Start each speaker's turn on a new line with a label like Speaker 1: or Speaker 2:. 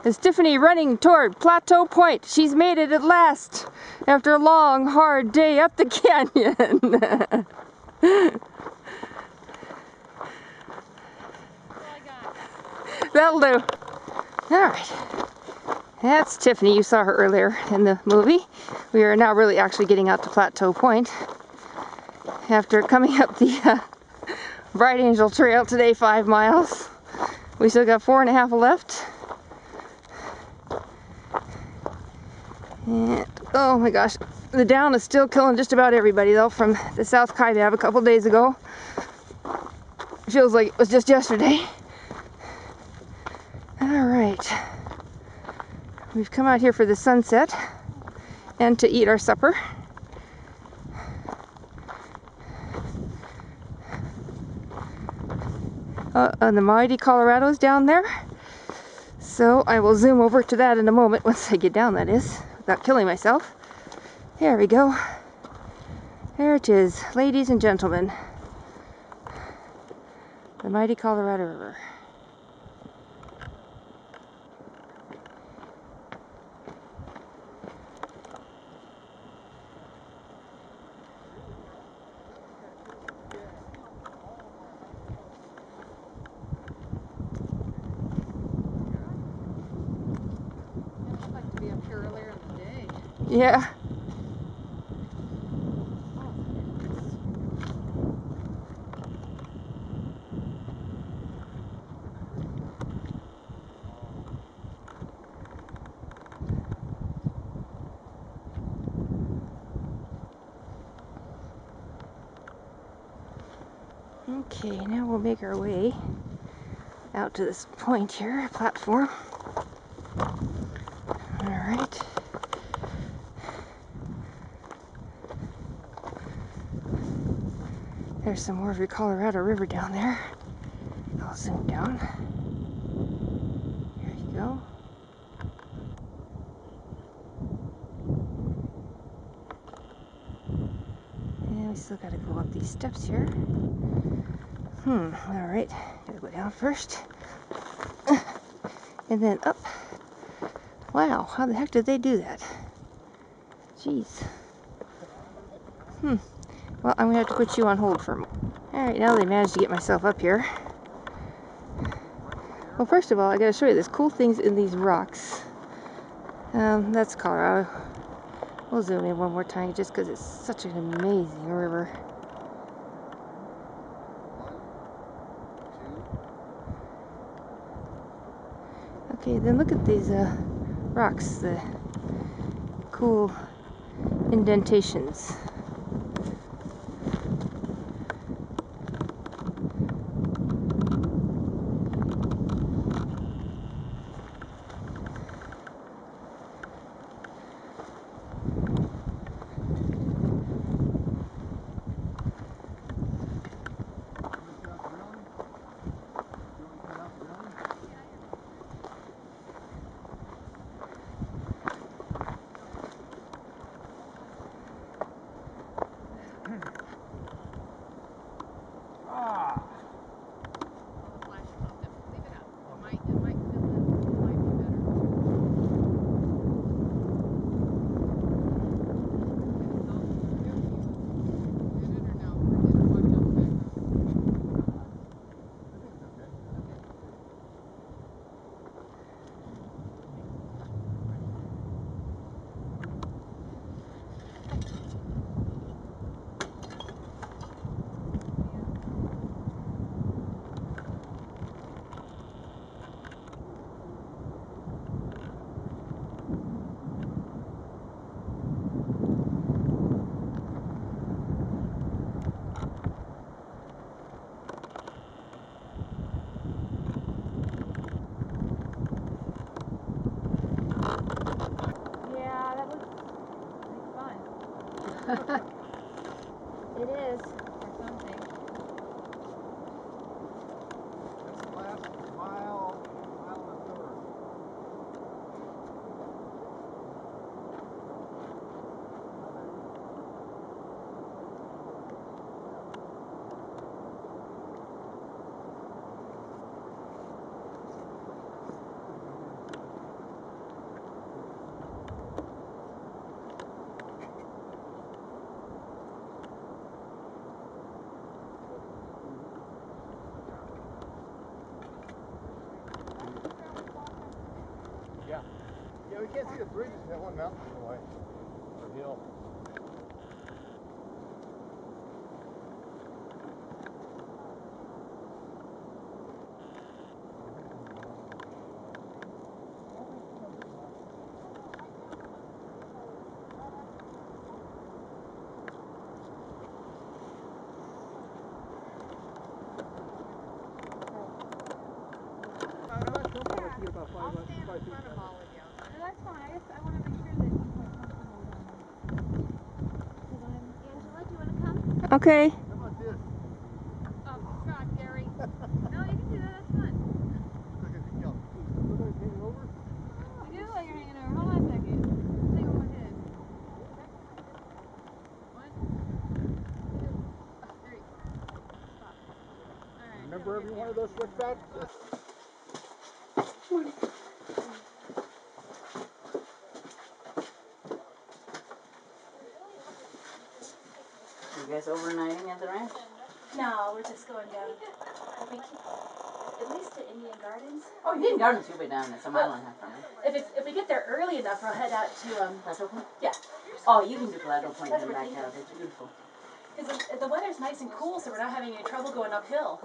Speaker 1: Is Tiffany running toward Plateau Point? She's made it at last after a long, hard day up the canyon. That'll do. Alright. That's Tiffany. You saw her earlier in the movie. We are now really actually getting out to Plateau Point after coming up the Bright Angel Trail today, 5 miles. We still got 4.5 left. And, oh my gosh, the down is still killing just about everybody though from the South Kaibab a couple days ago. Feels like it was just yesterday. Alright. We've come out here for the sunset and to eat our supper. And the mighty Colorado's down there. So I will zoom over to that in a moment, once I get down that is, without killing myself. There we go. There it is, ladies and gentlemen. The mighty Colorado River. Yeah. Okay, now we'll make our way out to this point here, platform. Alright. There's some more of your Colorado River down there. I'll zoom down. There you go. And we still gotta go up these steps here. Alright. Gotta go down first. And then up. Wow, how the heck did they do that? Jeez. Well, I'm gonna have to put you on hold for a moment. Alright, now they managed to get myself up here. Well, first of all, I gotta show you this cool things in these rocks. That's Colorado. We'll zoom in one more time just because it's such an amazing river. Okay, then look at these rocks, the cool indentations. It is. For something.
Speaker 2: That's the last mile and a third. can't see the bridges. That one mountain in the way. Or hill.
Speaker 3: That's fine. I want to make sure that you feel comfortable down there. Angela, do you want to come?
Speaker 1: Okay.
Speaker 2: How about this?
Speaker 3: Oh, God, Gary. No, you can do that. That's fun.
Speaker 2: Look at the hill. Look like it's hanging over.
Speaker 3: You do like you're hanging over. Hold on a second. Let's see what it is. One, two, three. Stop. All right.
Speaker 2: Remember every one of those switchbacks?
Speaker 4: You guys overnighting at the ranch?
Speaker 5: No, we're just going down. I think at least to Indian Gardens.
Speaker 4: Oh, Indian Gardens, you'll be down. It's a mile and a half from me.
Speaker 5: If we get there early enough, we'll head out to
Speaker 4: Plateau Point?
Speaker 5: yeah,
Speaker 4: Oh, you can do Plateau Point
Speaker 5: That's
Speaker 4: and
Speaker 5: what
Speaker 4: back
Speaker 5: we're
Speaker 4: out. It's beautiful.
Speaker 5: because the weather's nice and cool, so we're not having any trouble going uphill.